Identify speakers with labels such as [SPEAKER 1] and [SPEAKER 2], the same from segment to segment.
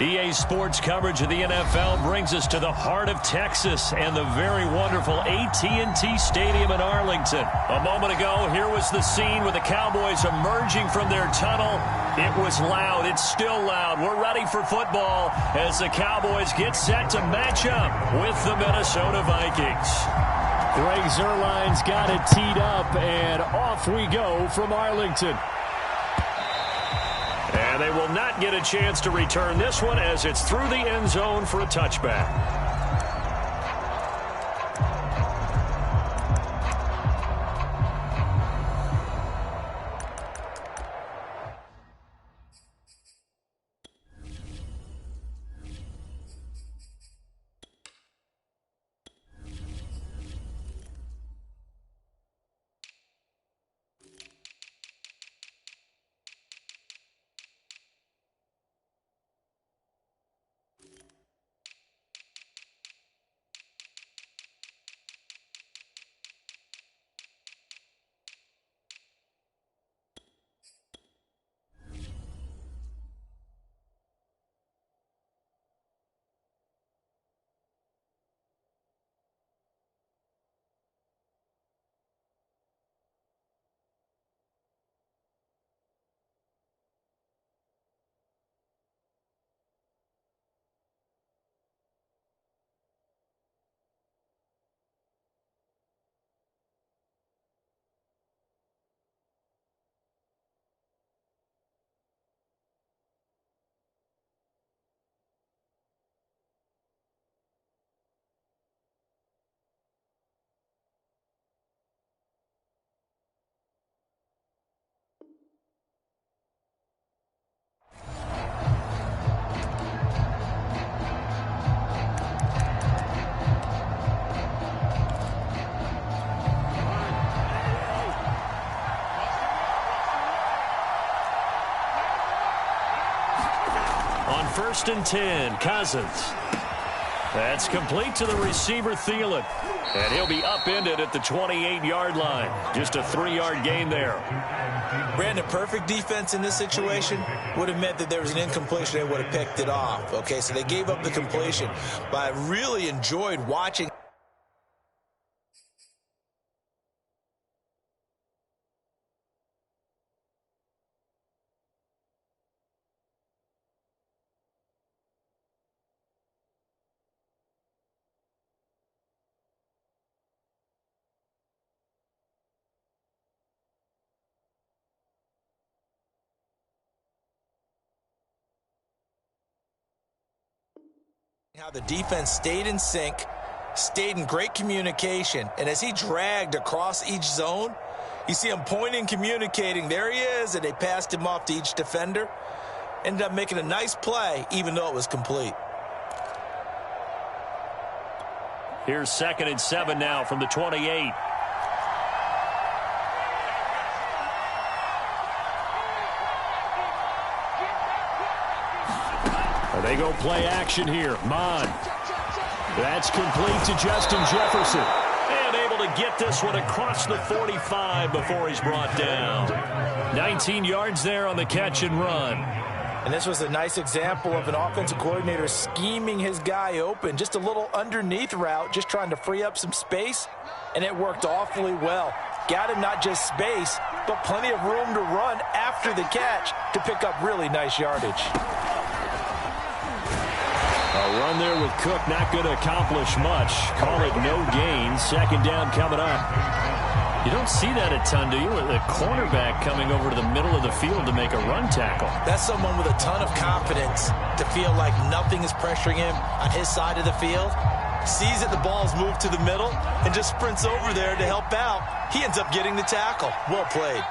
[SPEAKER 1] EA Sports coverage of the NFL brings us to the heart of Texas and the very wonderful AT&T Stadium in Arlington. A moment ago, here was the scene with the Cowboys emerging from their tunnel. It was loud. It's still loud. We're ready for football as the Cowboys get set to match up with the Minnesota Vikings. Greg Zuerlein's got it teed up, and off we go from Arlington. And they will not get a chance to return this one as it's through the end zone for a touchback. On 1st and 10, Cousins. That's complete to the receiver, Thielen. And he'll be upended at the 28-yard line. Just a 3-yard gain there.
[SPEAKER 2] Brandon, perfect defense in this situation would have meant that there was an incompletion. They would have picked it off. Okay, so they gave up the completion. But I really enjoyed watching. How the defense stayed in sync, stayed in great communication, and as he dragged across each zone, you see him pointing, communicating. There he is, and they passed him off to each defender. Ended up making a nice play, even though it was complete.
[SPEAKER 1] Here's 2nd and 7 now from the 28. They go play action here. Mon. That's complete to Justin Jefferson. And able to get this one across the 45 before he's brought down. 19 yards there on the catch and run.
[SPEAKER 2] And this was a nice example of an offensive coordinator scheming his guy open. Just a little underneath route, just trying to free up some space. And it worked awfully well. Got him not just space, but plenty of room to run after the catch to pick up really nice yardage.
[SPEAKER 1] A run there with Cook, not going to accomplish much. Call it no gain. 2nd down coming up. You don't see that a ton, do you? With a cornerback coming over to the middle of the field to make a run tackle.
[SPEAKER 2] That's someone with a ton of confidence to feel like nothing is pressuring him on his side of the field. Sees that the ball's moved to the middle and just sprints over there to help out. He ends up getting the tackle. Well played.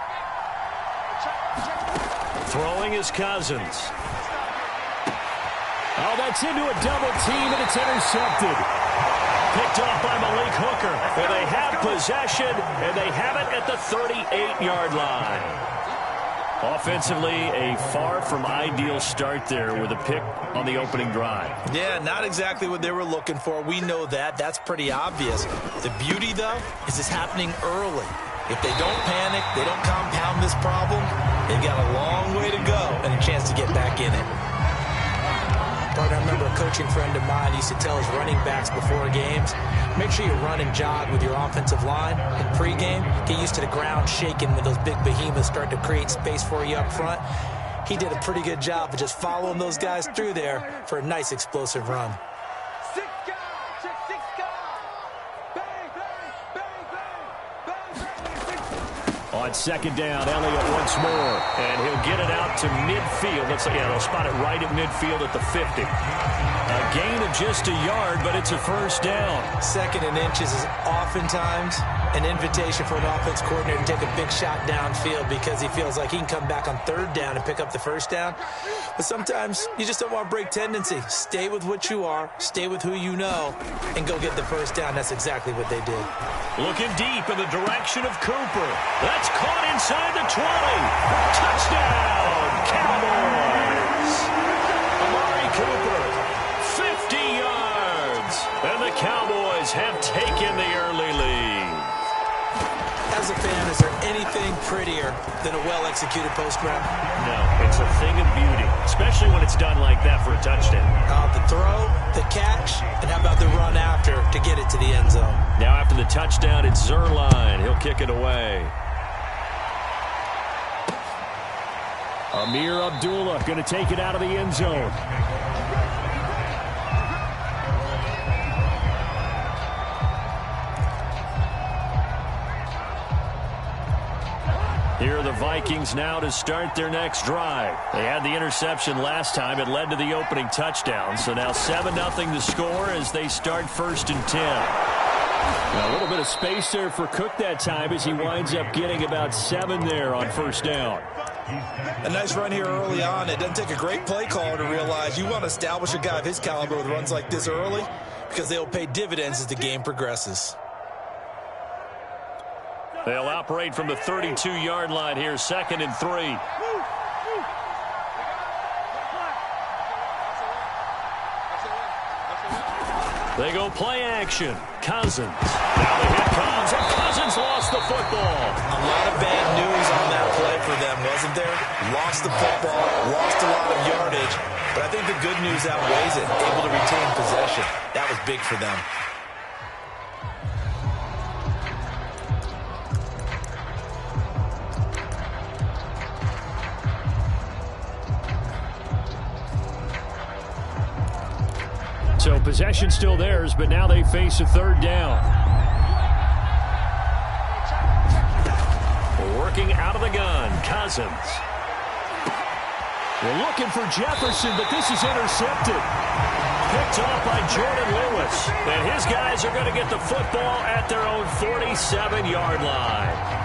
[SPEAKER 1] Throwing is Cousins. Oh, that's into a double team, and it's intercepted. Picked off by Malik Hooker. And they have possession, and they have it at the 38-yard line. Offensively, a far from ideal start there with a pick on the opening drive.
[SPEAKER 2] Yeah, not exactly what they were looking for. We know that. That's pretty obvious. The beauty, though, is it's happening early. If they don't panic, they don't compound this problem, they've got a long way to go and a chance to get back in it. partner. I remember a coaching friend of mine used to tell his running backs before games, make sure you run and jog with your offensive line in pregame. Get used to the ground shaking when those big behemoths start to create space for you up front. He did a pretty good job of just following those guys through there for a nice explosive run.
[SPEAKER 1] On second down, Elliott once more, and he'll get it out to midfield. Looks like, yeah, they'll spot it right at midfield at the 50. A gain of just a yard, but it's a first down.
[SPEAKER 2] 2nd and inches is oftentimes an invitation for an offense coordinator to take a big shot downfield because he feels like he can come back on 3rd down and pick up the first down. But sometimes you just don't want to break tendency. Stay with what you are, stay with who you know, and go get the first down. That's exactly what they did.
[SPEAKER 1] Looking deep in the direction of Cooper. That's caught inside the 20. Touchdown, Cowboys. Amari Cooper, 50 yards. And the Cowboys have taken the early lead.
[SPEAKER 2] As a fan, is there anything prettier than a well-executed post route?
[SPEAKER 1] No, it's a thing of beauty, especially when it's done like that for a touchdown.
[SPEAKER 2] The throw, the catch, and how about the run after to get it to the end zone?
[SPEAKER 1] Now after the touchdown, it's Zerline. He'll kick it away. Amir Abdullah going to take it out of the end zone. Here are the Vikings now to start their next drive. They had the interception last time. It led to the opening touchdown. So now 7-0 to score as they start 1st and 10. Now a little bit of space there for Cook that time as he winds up getting about 7 there on 1st down.
[SPEAKER 2] A nice run here early on. It doesn't take a great play caller to realize you want to establish a guy of his caliber with runs like this early because they'll pay dividends as the game progresses.
[SPEAKER 1] They'll operate from the 32-yard line here, 2nd and 3. They go play action. Cousins. Now the hit comes, and Cousins lost the football.
[SPEAKER 2] A lot of bad news on that play for them, wasn't there? Lost the football, lost a lot of yardage, but I think the good news outweighs it. Able to retain possession. That was big for them.
[SPEAKER 1] So possession still theirs, but now they face a 3rd down. Working out of the gun, Cousins. We're looking for Jefferson, but this is intercepted. Picked off by Jordan Lewis. And his guys are going to get the football at their own 47-yard line.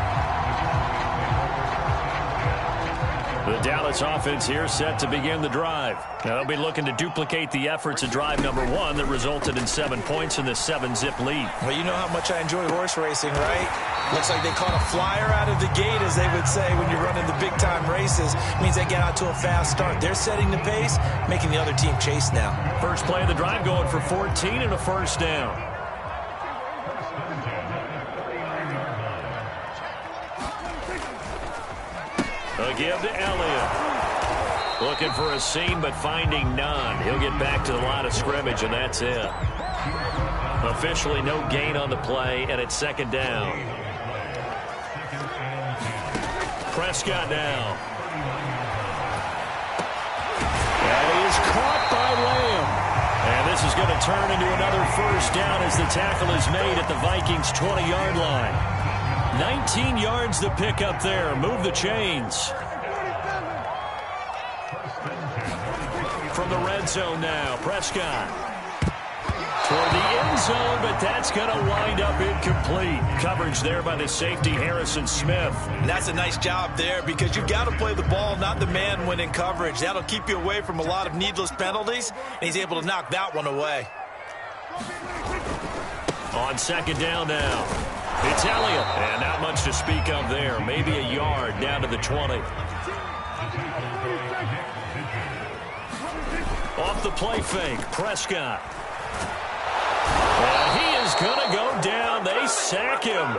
[SPEAKER 1] The Dallas offense here set to begin the drive. Now they'll be looking to duplicate the efforts of drive number 1 that resulted in 7 points in this 7-zip lead.
[SPEAKER 2] Well, you know how much I enjoy horse racing, right? Looks like they caught a flyer out of the gate, as they would say, when you're running the big-time races. It means they get out to a fast start. They're setting the pace, making the other team chase now.
[SPEAKER 1] First play of the drive going for 14 and a 1st down. A give to Elliott. Looking for a seam, but finding none. He'll get back to the line of scrimmage, and that's it. Officially no gain on the play, and it's 2nd down. Prescott now. That is caught by Lamb. And this is going to turn into another 1st down as the tackle is made at the Vikings' 20-yard line. 19 yards to pick up there. Move the chains. From the red zone now, Prescott. Toward the end zone, but that's going to wind up incomplete. Coverage there by the safety, Harrison Smith.
[SPEAKER 2] And that's a nice job there because you've got to play the ball, not the man when in coverage. That'll keep you away from a lot of needless penalties, and he's able to knock that one away.
[SPEAKER 1] On 2nd down now. It's Elliott, and not much to speak of there. Maybe a yard down to the 20. Off the play fake, Prescott. And he is going to go down. They sack him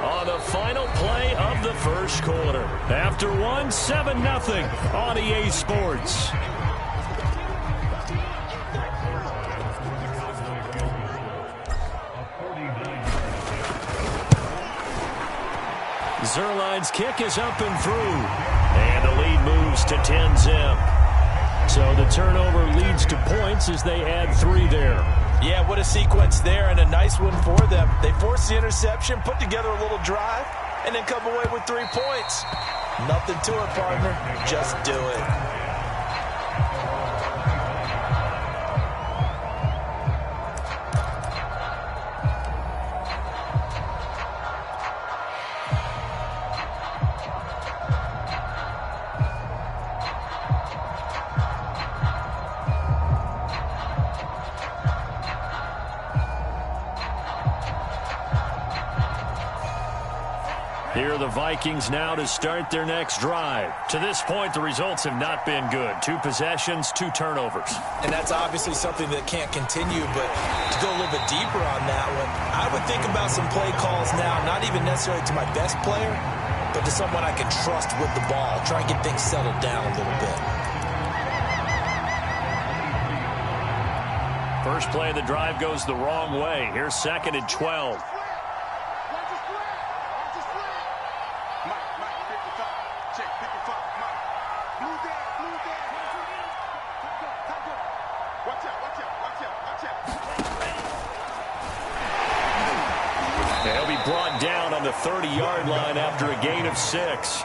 [SPEAKER 1] on the final play of the 1st quarter. After 7-0 on EA Sports. Zuerlein's kick is up and through. And the lead moves to 10-zip. So the turnover leads to points as they add 3 there.
[SPEAKER 2] Yeah, what a sequence there, and a nice one for them. They force the interception, put together a little drive, and then come away with 3 points. Nothing to it, partner. Just do it.
[SPEAKER 1] Here are the Vikings now to start their next drive. To this point, the results have not been good. 2 possessions, 2 turnovers.
[SPEAKER 2] And that's obviously something that can't continue, but to go a little bit deeper on that one, I would think about some play calls now, not even necessarily to my best player, but to someone I can trust with the ball. Try and get things settled down a little bit.
[SPEAKER 1] First play of the drive goes the wrong way. Here's 2nd and 12. They'll be brought down on the 30-yard line after a gain of 6.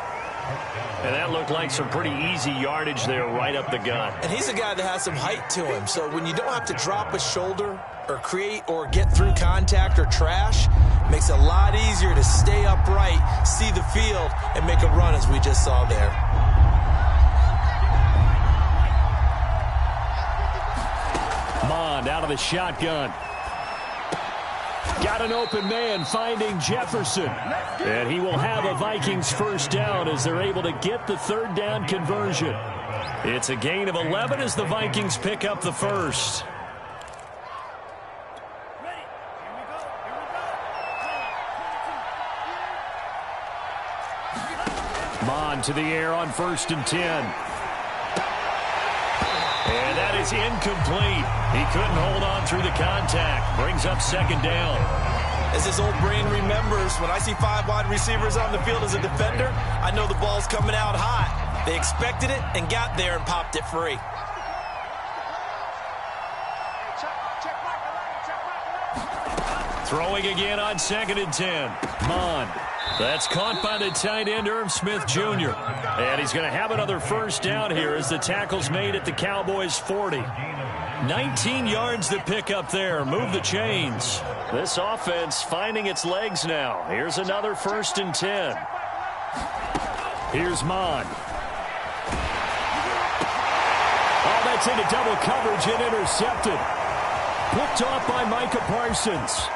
[SPEAKER 1] And that looked like some pretty easy yardage there right up the gut.
[SPEAKER 2] And he's a guy that has some height to him. So when you don't have to drop a shoulder or create or get through contact or trash, makes it a lot easier to stay upright, see the field, and make a run as we just saw there.
[SPEAKER 1] Mond out of the shotgun. Got an open man finding Jefferson. And he will have a Vikings first down as they're able to get the 3rd down conversion. It's a gain of 11 as the Vikings pick up the first. Mond to the air on 1st and 10. And that is incomplete. He couldn't hold on through the contact. Brings up 2nd down.
[SPEAKER 2] As his old brain remembers, when I see 5 wide receivers on the field as a defender, I know the ball's coming out hot. They expected it and got there and popped it free.
[SPEAKER 1] Throwing again on 2nd and 10. Mond. That's caught by the tight end, Irv Smith Jr. And he's going to have another first down here as the tackle's made at the Cowboys' 40. 19 yards to pick up there. Move the chains. This offense finding its legs now. Here's another 1st and 10. Here's Mond. Oh, that's into double coverage and intercepted. Picked off by Micah Parsons.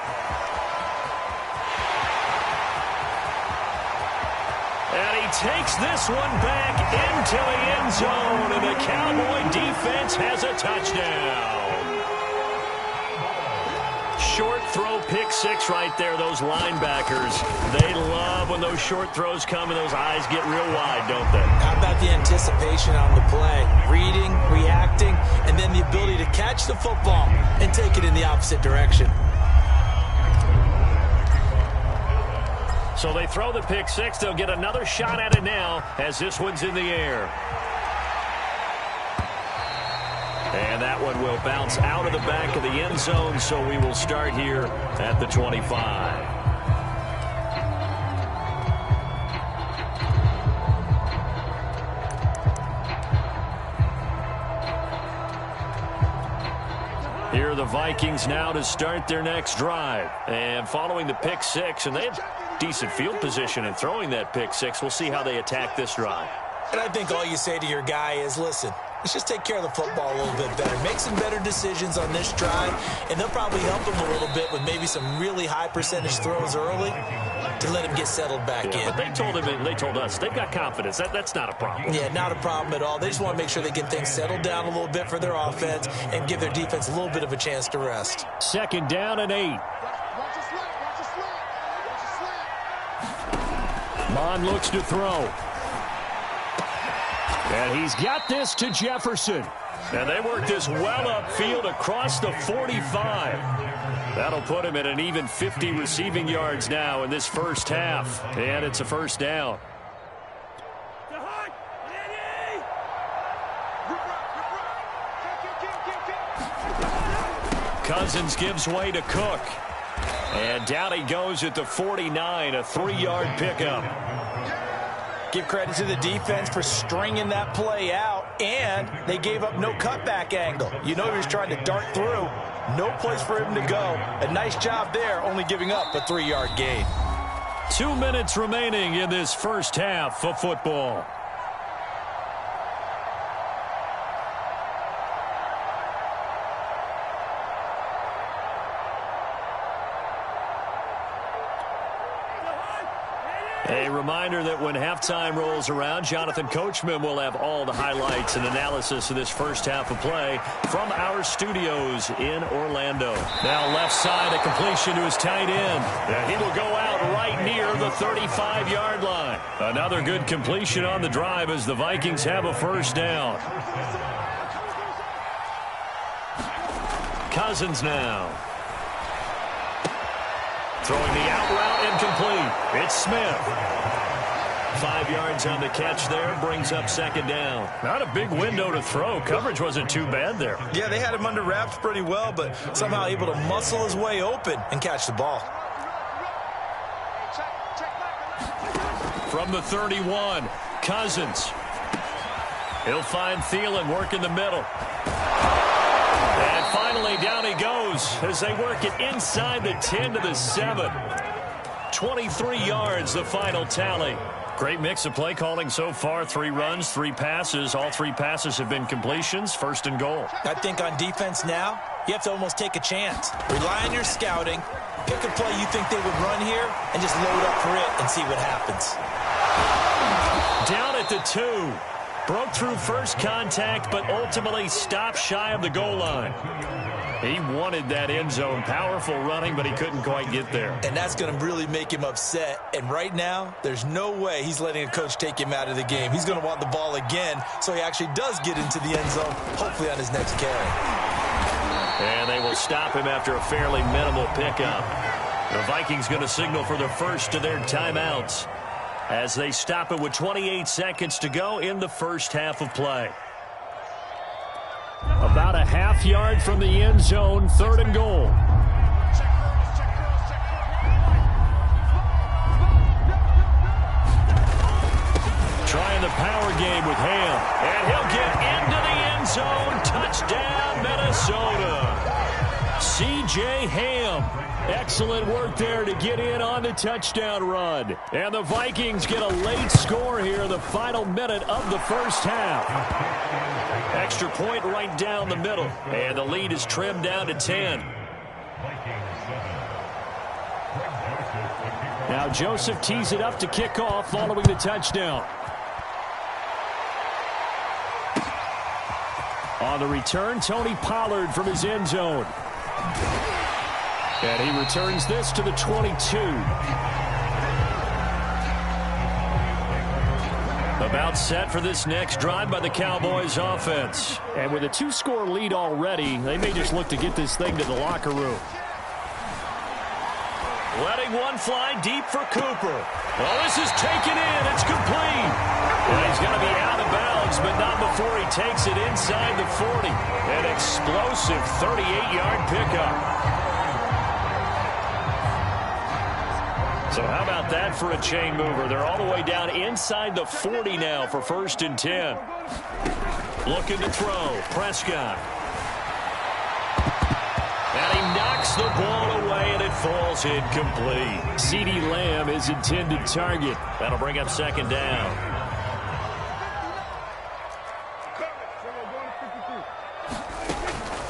[SPEAKER 1] And he takes this one back into the end zone, and the Cowboy defense has a touchdown. Short throw, pick 6 right there, those linebackers. They love when those short throws come and those eyes get real wide, don't they?
[SPEAKER 2] How about the anticipation on the play? Reading, reacting, and then the ability to catch the football and take it in the opposite direction.
[SPEAKER 1] So they throw the pick 6. They'll get another shot at it now as this one's in the air. And that one will bounce out of the back of the end zone, so we will start here at the 25. Here are the Vikings now to start their next drive. And following the pick 6, and they had decent field position in throwing that pick 6. We'll see how they attack this drive.
[SPEAKER 2] And I think all you say to your guy is, listen, let's just take care of the football a little bit better. Make some better decisions on this drive, and they'll probably help him a little bit with maybe some really high percentage throws early to let him get settled back in.
[SPEAKER 1] But they told him, and they told us, they've got confidence. That's not a problem.
[SPEAKER 2] Yeah, not a problem at all. They just want to make sure they get things settled down a little bit for their offense and give their defense a little bit of a chance to rest.
[SPEAKER 1] 2nd down and 8. Mond looks to throw. And he's got this to Jefferson. And they work this well upfield across the 45. That'll put him at an even 50 receiving yards now in this first half. And it's a first down. Cousins gives way to Cook. And down he goes at the 49, a 3-yard pickup.
[SPEAKER 2] Give credit to the defense for stringing that play out, and they gave up no cutback angle. You know he was trying to dart through. No place for him to go. A nice job there, only giving up a 3-yard gain.
[SPEAKER 1] 2 minutes remaining in this first half of football. A reminder that when halftime rolls around, Jonathan Coachman will have all the highlights and analysis of this first half of play from our studios in Orlando. Now left side, a completion to his tight end. And he will go out right near the 35-yard line. Another good completion on the drive as the Vikings have a first down. Cousins now. Throwing the out route incomplete. It's Smith. 5 yards on the catch there. Brings up second down. Not a big window to throw. Coverage wasn't too bad there.
[SPEAKER 2] Yeah, they had him under wraps pretty well, but somehow able to muscle his way open and catch the ball.
[SPEAKER 1] From the 31, Cousins. He'll find Thielen working the middle. And finally, down he goes as they work it inside the 10 to the 7. 23 yards, the final tally. Great mix of play calling so far. 3 runs, 3 passes. All 3 passes have been completions. First and goal.
[SPEAKER 2] I think on defense now, you have to almost take a chance. Rely on your scouting. Pick a play you think they would run here and just load up for it and see what happens.
[SPEAKER 1] Down at the 2. Broke through first contact, but ultimately stopped shy of the goal line. He wanted that end zone. Powerful running, but he couldn't quite get there.
[SPEAKER 2] And that's going to really make him upset. And right now, there's no way he's letting a coach take him out of the game. He's going to want the ball again, so he actually does get into the end zone, hopefully on his next carry.
[SPEAKER 1] And they will stop him after a fairly minimal pickup. The Vikings going to signal for the first of their timeouts as they stop it with 28 seconds to go in the first half of play. About a half yard from the end zone, third and goal. Trying the power game with Ham. And he'll get into the end zone. Touchdown, Minnesota. C.J. Ham. Excellent work there to get in on the touchdown run. And the Vikings get a late score here in the final minute of the first half. Extra point right down the middle. And the lead is trimmed down to 10. Now Joseph tees it up to kick off following the touchdown. On the return, Tony Pollard from his end zone. And he returns this to the 22. About set for this next drive by the Cowboys offense. And with a 2-score lead already, they may just look to get this thing to the locker room. Letting one fly deep for Cooper. Well, this is taken in. It's complete. Well, he's going to be out of bounds, but not before he takes it inside the 40. An explosive 38-yard pickup. So how about that for a chain mover? They're all the way down inside the 40 now for first and 10. Looking to throw. Prescott. And he knocks the ball away, and it falls incomplete. CeeDee Lamb is intended target. That'll bring up second down.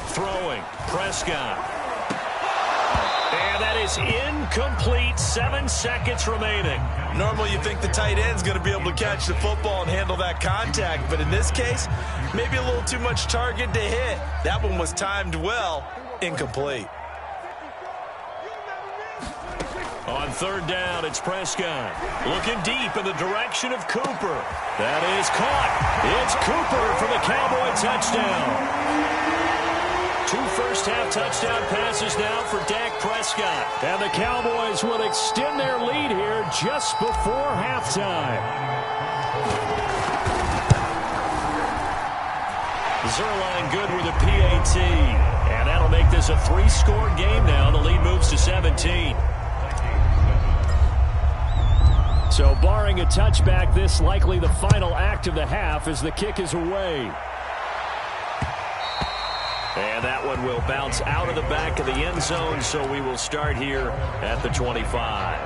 [SPEAKER 1] Throwing. Prescott. And that is incomplete. 7 seconds remaining.
[SPEAKER 2] Normally you think the tight end's going to be able to catch the football and handle that contact, but in this case, maybe a little too much target to hit. That one was timed well. Incomplete.
[SPEAKER 1] On third down, it's Prescott. Looking deep in the direction of Cooper. That is caught. It's Cooper for the Cowboy touchdown. 2 first-half touchdown passes now for Dak Prescott. And the Cowboys will extend their lead here just before halftime. Zerline good with a PAT. And that'll make this a 3-score game now. The lead moves to 17. So barring a touchback, this likely the final act of the half as the kick is away. And that one will bounce out of the back of the end zone, so we will start here at the 25.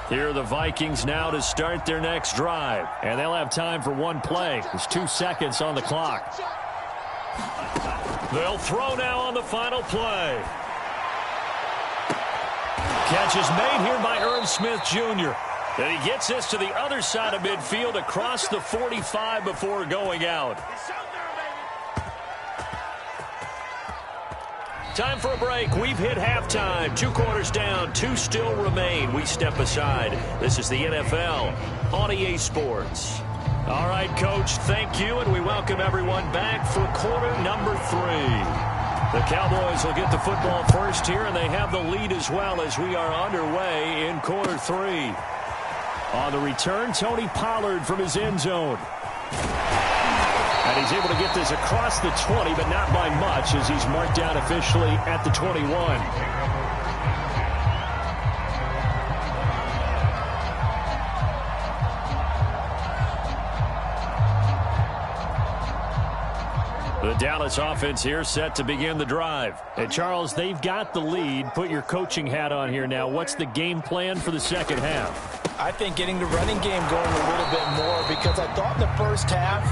[SPEAKER 1] Here are the Vikings now to start their next drive. And they'll have time for one play. There's 2 seconds on the clock. They'll throw now on the final play. Catch is made here by Irv Smith Jr. And he gets this to the other side of midfield across the 45 before going out. Time for a break. We've hit halftime. 2 quarters down. 2 still remain. We step aside. This is the NFL on EA Sports. All right, Coach, thank you, and we welcome everyone back for quarter number 3. The Cowboys will get the football first here, and they have the lead as well as we are underway in quarter 3. On the return, Tony Pollard from his end zone. And he's able to get this across the 20, but not by much as he's marked down officially at the 21. The Dallas offense here set to begin the drive. And Charles, they've got the lead. Put your coaching hat on here now. What's the game plan for the second half?
[SPEAKER 2] I think getting the running game going a little bit more, because I thought in the first half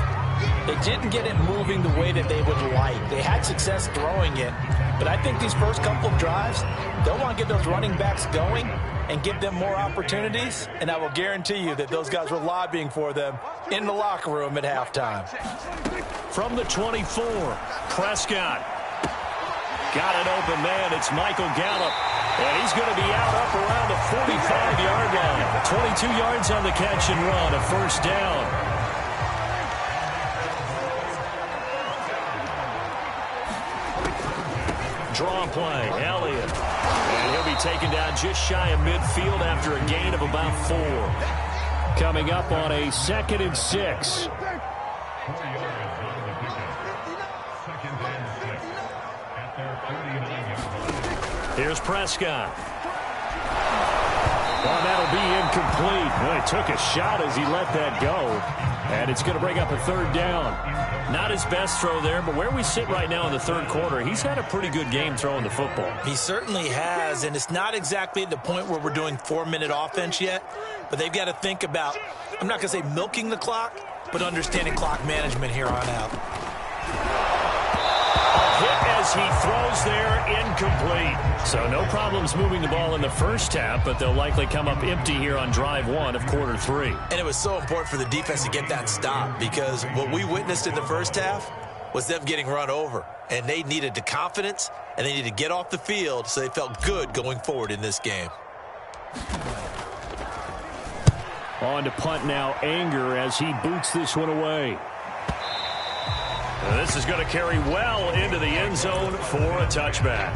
[SPEAKER 2] they didn't get it moving the way that they would like. They had success throwing it, but I think these first couple of drives, they'll want to get those running backs going and give them more opportunities, and I will guarantee you that those guys were lobbying for them in the locker room at halftime.
[SPEAKER 1] From the 24, Prescott. Got an open man. It's Michael Gallup. And he's going to be out up around the 45-yard line. 22 yards on the catch and run. A first down. Draw play. Elliott. And he'll be taken down just shy of midfield after a gain of about 4. Coming up on a 2nd and 6. Here's Prescott. Well, that'll be incomplete. Well, he took a shot as he let that go. And it's going to bring up a 3rd down. Not his best throw there, but where we sit right now in the 3rd quarter, he's had a pretty good game throwing the football.
[SPEAKER 2] He certainly has, and it's not exactly at the point where we're doing 4-minute offense yet, but they've got to think about, I'm not going to say milking the clock, but understanding clock management here on out.
[SPEAKER 1] Hit as he throws there, incomplete. So no problems moving the ball in the first half, but they'll likely come up empty here on drive 1 of quarter 3.
[SPEAKER 2] And it was so important for the defense to get that stop, because what we witnessed in the first half was them getting run over. And they needed the confidence, and they needed to get off the field so they felt good going forward in this game.
[SPEAKER 1] On to punt now, Anger, as he boots this one away. This is going to carry well into the end zone for a touchback.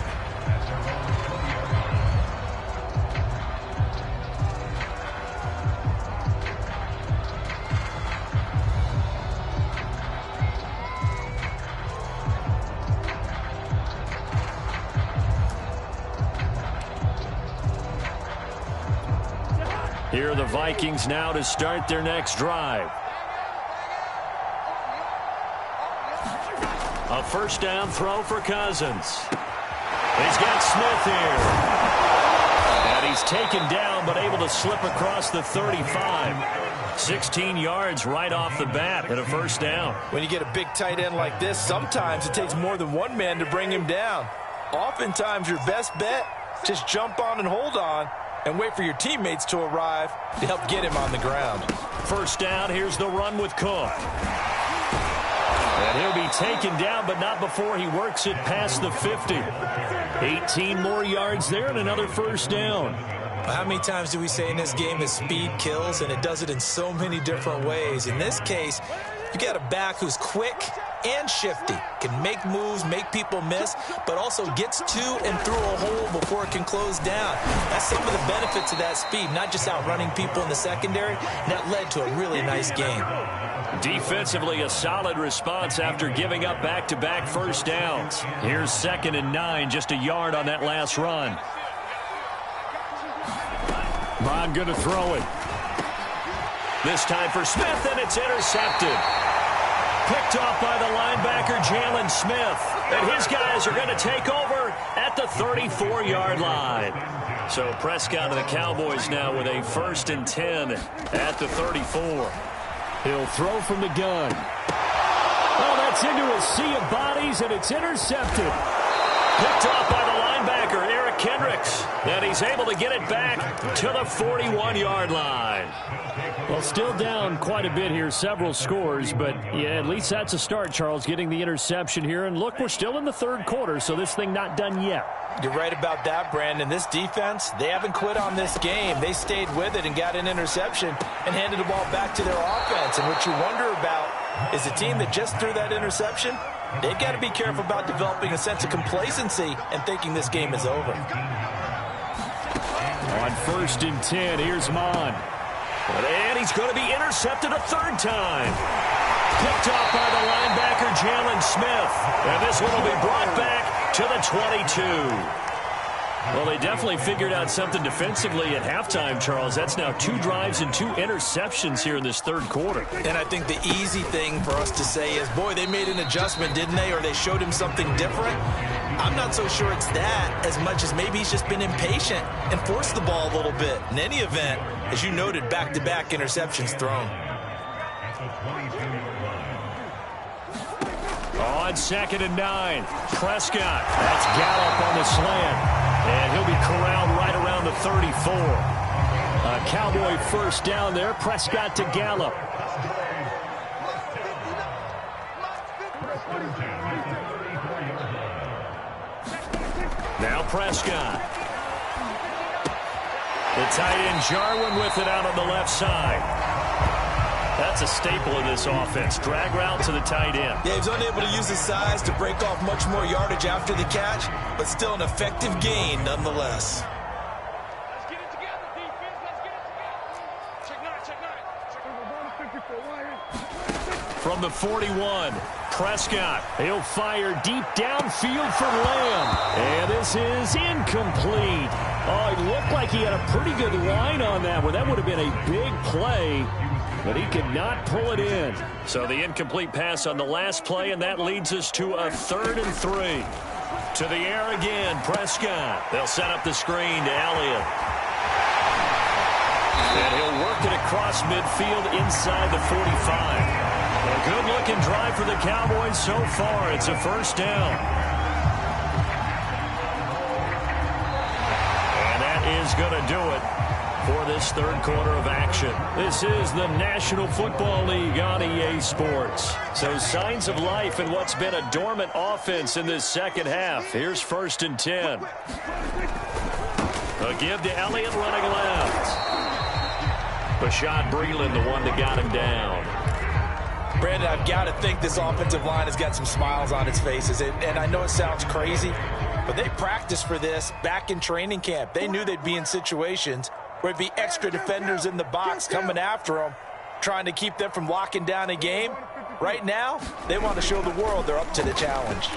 [SPEAKER 1] Here are the Vikings now to start their next drive. A first down throw for Cousins. He's got Smith here. And he's taken down but able to slip across the 35. 16 yards right off the bat and a first down.
[SPEAKER 2] When you get a big tight end like this, sometimes it takes more than one man to bring him down. Oftentimes your best bet, just jump on and hold on and wait for your teammates to arrive to help get him on the ground.
[SPEAKER 1] First down, here's the run with Cook. And he'll be taken down, but not before he works it past the 50. 18 more yards there and another first down.
[SPEAKER 2] How many times do we say in this game that speed kills, and it does it in so many different ways? In this case, you got a back who's quick and shifty, can make moves, make people miss, but also gets to and through a hole before it can close down. That's some of the benefits of that speed, not just outrunning people in the secondary. That led to a really nice game.
[SPEAKER 1] Defensively, a solid response after giving up back-to-back first downs. Here's 2nd and 9, just a yard on that last run. Bond going to throw it. This time for Smith, and it's intercepted. Picked off by the linebacker, Jalen Smith. And his guys are going to take over at the 34-yard line. So Prescott and the Cowboys now with a 1st and 10 at the 34. He'll throw from the gun. Oh, that's into a sea of bodies, and it's intercepted. Picked off by the linebacker, Eric Kendricks. And he's able to get it back to the 41-yard line. Well, still down quite a bit here, several scores, but yeah, at least that's a start, Charles, getting the interception here. And look, we're still in the 3rd quarter, so this thing not done yet.
[SPEAKER 2] You're right about that, Brandon. This defense, they haven't quit on this game. They stayed with it and got an interception and handed the ball back to their offense. And what you wonder about is a team that just threw that interception, they've got to be careful about developing a sense of complacency and thinking this game is over.
[SPEAKER 1] On 1st and 10, here's Mon. And he's going to be intercepted a 3rd time. Picked off by the linebacker, Jalen Smith. And this one will be brought back to the 22. Well, they definitely figured out something defensively at halftime, Charles. That's now 2 drives and 2 interceptions here in this 3rd quarter.
[SPEAKER 2] And I think the easy thing for us to say is, boy, they made an adjustment, didn't they? Or they showed him something different. I'm not so sure it's that as much as maybe he's just been impatient and forced the ball a little bit. In any event, as you noted, back-to-back interceptions thrown.
[SPEAKER 1] On 2nd and 9, Prescott. That's Gallup on the slant. And he'll be corralled right around the 34. A Cowboy first down there. Prescott to Gallup. Now Prescott. The tight end Jarwin with it out on the left side. That's a staple of this offense. Drag route to the tight end.
[SPEAKER 2] Yeah, he's unable to use his size to break off much more yardage after the catch, but still an effective gain nonetheless.
[SPEAKER 3] Let's get it together, defense. Let's get it together. Check 9, check 9.
[SPEAKER 1] From the 41, Prescott. He'll fire deep downfield for Lamb. And this is incomplete. Oh, it looked like he had a pretty good line on that one. That would have been a big play, but he could not pull it in. So the incomplete pass on the last play, and that leads us to a 3rd and 3. To the air again, Prescott. They'll set up the screen to Elliott. And he'll work it across midfield inside the 45. A good-looking drive for the Cowboys so far. It's a 1st down. And that is going to do it for this 3rd quarter of action. This is the National Football League on EA Sports. So signs of life in what's been a dormant offense in this 2nd half. Here's 1st and 10. A give to Elliott running left. Bashad Breeland, the one that got him down.
[SPEAKER 2] Brandon, I've got to think this offensive line has got some smiles on its faces. And I know it sounds crazy, but they practiced for this back in training camp. They knew they'd be in situations where it'd be extra defenders in the box coming after them, trying to keep them from locking down a game. Right now, they want to show the world they're up to the challenge.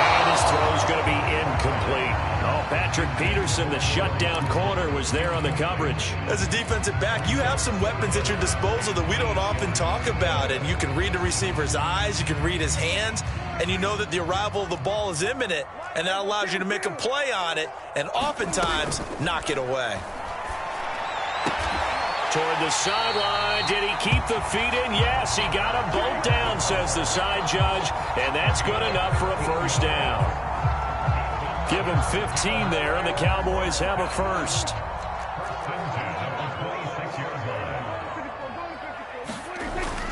[SPEAKER 1] And his throw's going to be incomplete. Oh, Patrick Peterson, the shutdown corner, was there on the coverage.
[SPEAKER 2] As a defensive back, you have some weapons at your disposal that we don't often talk about. And you can read the receiver's eyes, you can read his hands, and you know that the arrival of the ball is imminent. And that allows you to make a play on it and oftentimes knock it away.
[SPEAKER 1] Toward the sideline. Did he keep the feet in? Yes, he got them both down, says the side judge. And that's good enough for a 1st down. Give him 15 there, and the Cowboys have a 1st.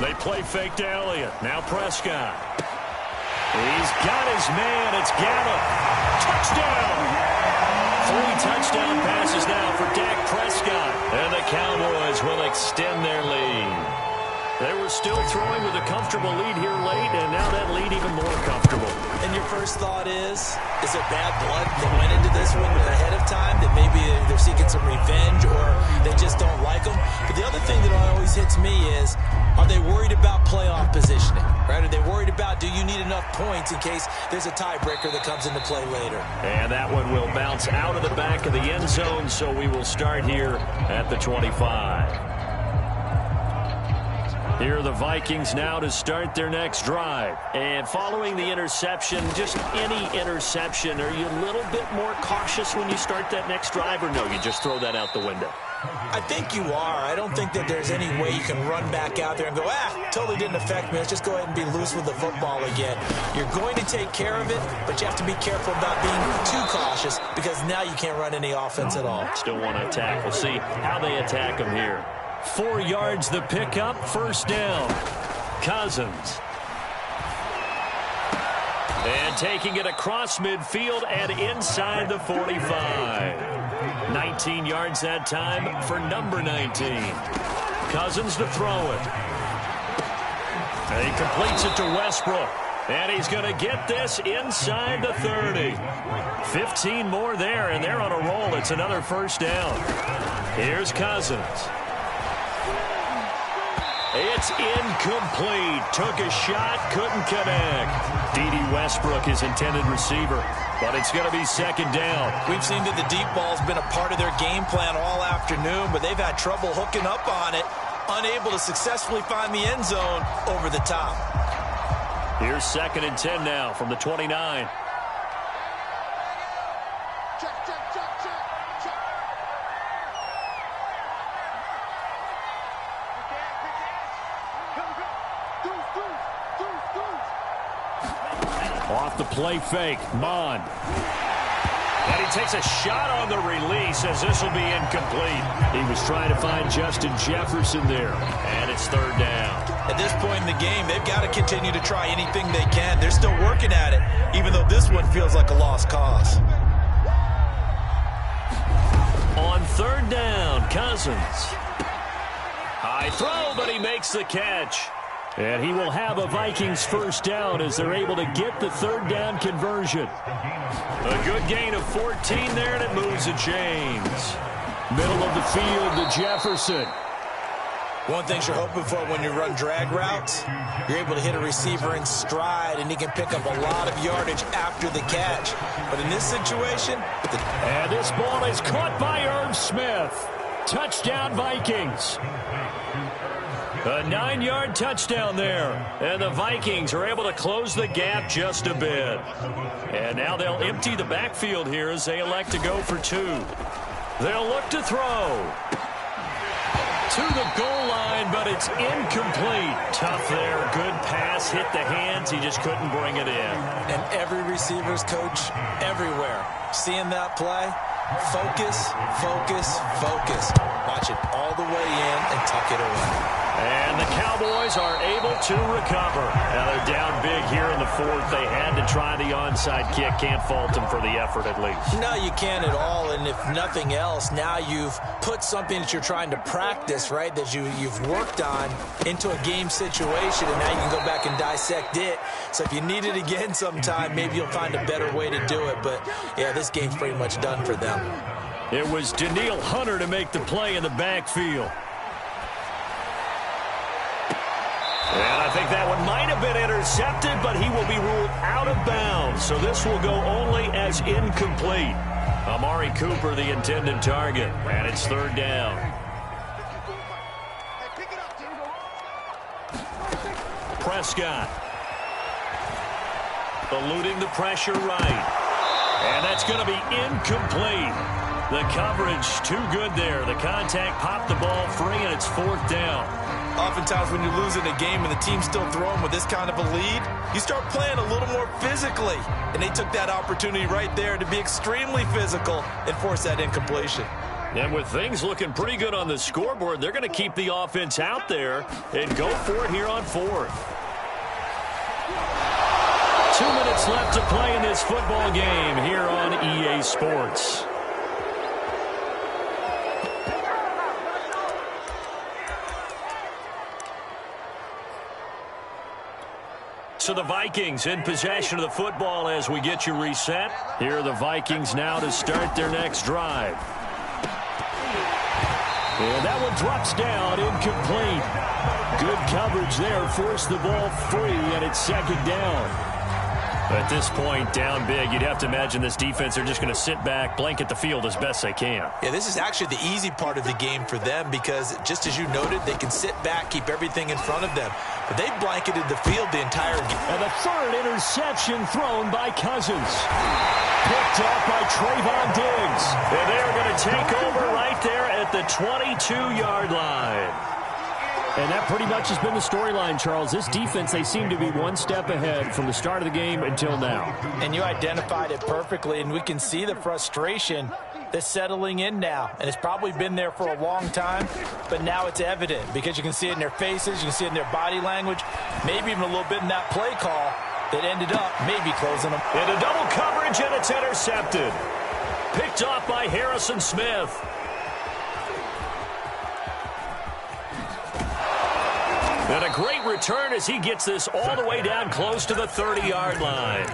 [SPEAKER 1] They play fake to Elliott. Now Prescott. He's got his man. It's Gallup. Touchdown. 3 touchdown passes now for Dak Prescott. And the Cowboys will extend their lead. They were still throwing with a comfortable lead here late, and now that lead even more comfortable.
[SPEAKER 2] And your first thought is it bad blood that went into this one ahead of time, that maybe they're seeking some revenge or they just don't like them? But the other thing that always hits me is, are they worried about playoff positioning? Right? Are they worried about, do you need enough points in case there's a tiebreaker that comes into play later?
[SPEAKER 1] And that one will bounce out of the back of the end zone, so we will start here at the 25. Here are the Vikings now to start their next drive. And following the interception, just any interception, are you a little bit more cautious when you start that next drive, or no, you just throw that out the window?
[SPEAKER 2] I think you are. I don't think that there's any way you can run back out there and go, totally didn't affect me. Let's just go ahead and be loose with the football again. You're going to take care of it, but you have to be careful about being too cautious because now you can't run any offense at all.
[SPEAKER 1] Still want to attack. We'll see how they attack them here. 4 yards the pickup, first down. Cousins. And taking it across midfield and inside the 45. 19 yards that time for number 19. Cousins to throw it. And he completes it to Westbrook. And he's going to get this inside the 30. 15 more there, and they're on a roll. It's another first down. Here's Cousins. It's incomplete. Took a shot, couldn't connect. D.D. Westbrook, his intended receiver, but it's going to be second down.
[SPEAKER 2] We've seen that the deep ball's been a part of their game plan all afternoon, but they've had trouble hooking up on it, unable to successfully find the end zone over the top.
[SPEAKER 1] Here's 2nd and 10 now from the 29. Off the play fake, Mon. And he takes a shot on the release as this will be incomplete. He was trying to find Justin Jefferson there, and it's third down.
[SPEAKER 2] At this point in the game, they've got to continue to try anything they can. They're still working at it, even though this one feels like a lost cause.
[SPEAKER 1] On third down, Cousins. High throw, but he makes the catch. And he will have a Vikings first down as they're able to get the third down conversion. A good gain of 14 there, and it moves the chains. Middle of the field to Jefferson.
[SPEAKER 2] One thing you're hoping for when you run drag routes, you're able to hit a receiver in stride, and he can pick up a lot of yardage after the catch. But in this situation...
[SPEAKER 1] And this ball is caught by Irv Smith. Touchdown, Vikings. A 9-yard touchdown there. And the Vikings are able to close the gap just a bit. And now they'll empty the backfield here as they elect to go for 2. They'll look to throw. To the goal line, but it's incomplete. Tough there. Good pass. Hit the hands. He just couldn't bring it in.
[SPEAKER 2] And every receiver's coach everywhere. Seeing that play, focus, focus, focus. Watch it all the way in and tuck it away.
[SPEAKER 1] And the Cowboys are able to recover. Now they're down big here in the 4th. They had to try the onside kick. Can't fault them for the effort at least.
[SPEAKER 2] No, you can't at all. And if nothing else, now you've put something that you're trying to practice, right, that you've worked on into a game situation, and now you can go back and dissect it. So if you need it again sometime, maybe you'll find a better way to do it. But, yeah, this game's pretty much done for them.
[SPEAKER 1] It was Danielle Hunter to make the play in the backfield. And I think that one might have been intercepted, but he will be ruled out of bounds. So this will go only as incomplete. Amari Cooper, the intended target, and it's third down. Prescott. Eluding the pressure right. And that's going to be incomplete. The coverage too good there. The contact popped the ball free, and it's fourth down.
[SPEAKER 2] Oftentimes when you're losing a game and the team's still throwing with this kind of a lead, you start playing a little more physically. And they took that opportunity right there to be extremely physical and force that incompletion.
[SPEAKER 1] And with things looking pretty good on the scoreboard, they're going to keep the offense out there and go for it here on fourth. 2 minutes left to play in this football game here on EA Sports. So the Vikings in possession of the football as we get you reset. Here are the Vikings now to start their next drive. And that one drops down, incomplete. Good coverage there, forced the ball free, and it's second down. At this point, down big, you'd have to imagine this defense are just going to sit back, blanket the field as best they can.
[SPEAKER 2] Yeah, this is actually the easy part of the game for them because, just as you noted, they can sit back, keep everything in front of them. But they blanketed the field the entire game.
[SPEAKER 1] And the third interception thrown by Cousins. Picked up by Trayvon Diggs. And they're going to take over right there at the 22-yard line. And that pretty much has been the storyline, Charles. This defense, they seem to be one step ahead from the start of the game until now.
[SPEAKER 2] And you identified it perfectly, and we can see the frustration that's settling in now. And it's probably been there for a long time, but now it's evident because you can see it in their faces, you can see it in their body language, maybe even a little bit in that play call that ended up maybe closing them.
[SPEAKER 1] Into double coverage, and it's intercepted. Picked off by Harrison Smith. And a great return as he gets this all the way down close to the 30-yard line.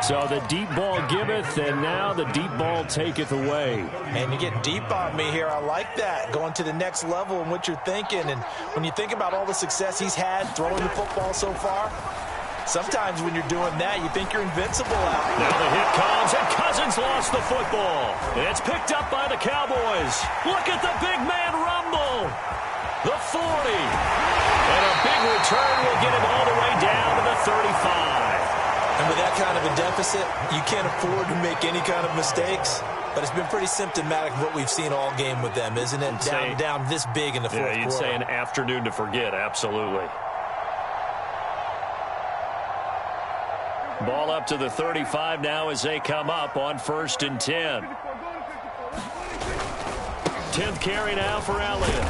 [SPEAKER 1] So the deep ball giveth, and now the deep ball taketh away.
[SPEAKER 2] And you get deep on me here. I like that, going to the next level in what you're thinking. And when you think about all the success he's had throwing the football so far, sometimes when you're doing that, you think you're invincible out.
[SPEAKER 1] Now the hit comes, and Cousins lost the football. It's picked up by the Cowboys. Look at the big man rumble. The 40. And a big return will get him all the way down to the 35.
[SPEAKER 2] And with that kind of a deficit, you can't afford to make any kind of mistakes. But it's been pretty symptomatic of what we've seen all game with them, isn't it? Down this big in the fourth quarter.
[SPEAKER 1] Yeah, you'd say an afternoon to forget, absolutely. Ball up to the 35 now as they come up on 1st and 10. 10th carry now for Elliott.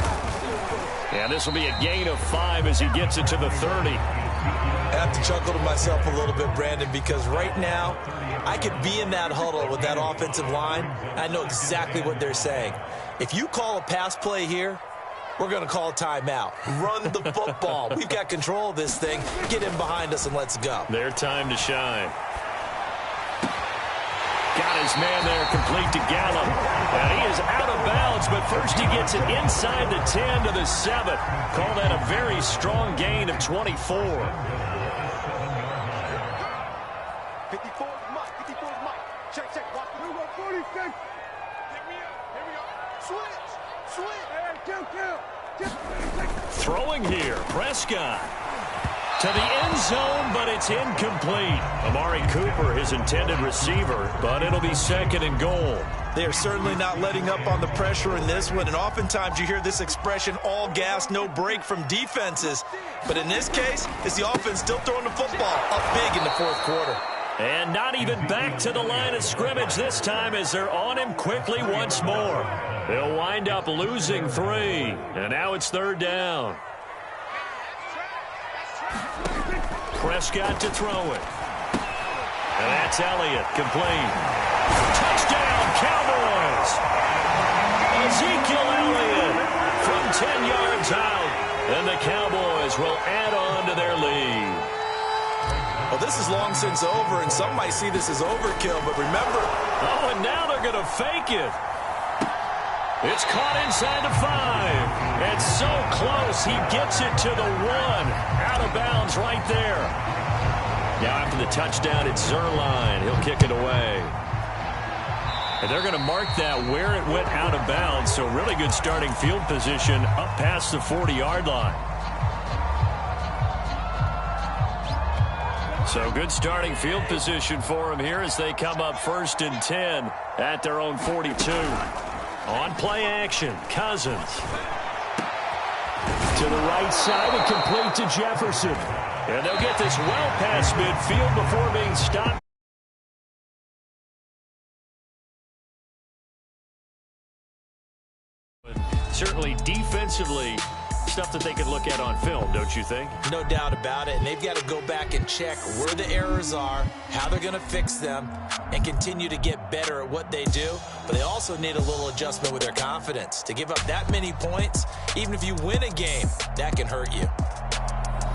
[SPEAKER 1] And this will be a gain of 5 as he gets it to the 30.
[SPEAKER 2] I have to chuckle to myself a little bit, Brandon, because right now I could be in that huddle with that offensive line. I know exactly what they're saying. If you call a pass play here, we're going to call a timeout. Run the football. We've got control of this thing. Get him behind us and let's go.
[SPEAKER 1] Their time to shine. Got his man there complete to Gallup. And he is out of bounds, but first he gets it inside the 10 to the 7. Call that a very strong gain of 24.
[SPEAKER 3] 54 Mike. 54 Mike. Check. Watch the move. 46. Pick me up. Here we go. Switch. Hey, kill.
[SPEAKER 1] Throwing here, Prescott. To the end zone, but it's incomplete. Amari Cooper, his intended receiver, but it'll be 2nd and goal.
[SPEAKER 2] They are certainly not letting up on the pressure in this one, and oftentimes you hear this expression, all gas, no break from defenses. But in this case, it's the offense still throwing the football up big in the fourth quarter.
[SPEAKER 1] And not even back to the line of scrimmage this time as they're on him quickly once more. They'll wind up losing 3, and now it's 3rd down. Prescott to throw it. And that's Elliott, complete. Touchdown, Cowboys! Ezekiel Elliott from 10 yards out. And the Cowboys will add on to their lead.
[SPEAKER 2] Well, this is long since over, and some might see this as overkill, but remember.
[SPEAKER 1] Oh, and now they're going to fake it. It's caught inside the 5. And so close, he gets it to the 1. Out of bounds right there. Now after the touchdown, it's Zerline. He'll kick it away. And they're going to mark that where it went out of bounds. So really good starting field position up past the 40-yard line. So good starting field position for him here as they come up 1st and 10 at their own 42. On play action, Cousins. To the right side and complete to Jefferson. And they'll get this well past midfield before being stopped. certainly defensively stuff that they could look at on film, don't you think?
[SPEAKER 2] No doubt about it, and they've got to go back and check where the errors are, how they're going to fix them, and continue to get better at what they do. But they also need a little adjustment with their confidence. To give up that many points, even if you win a game, that can hurt you.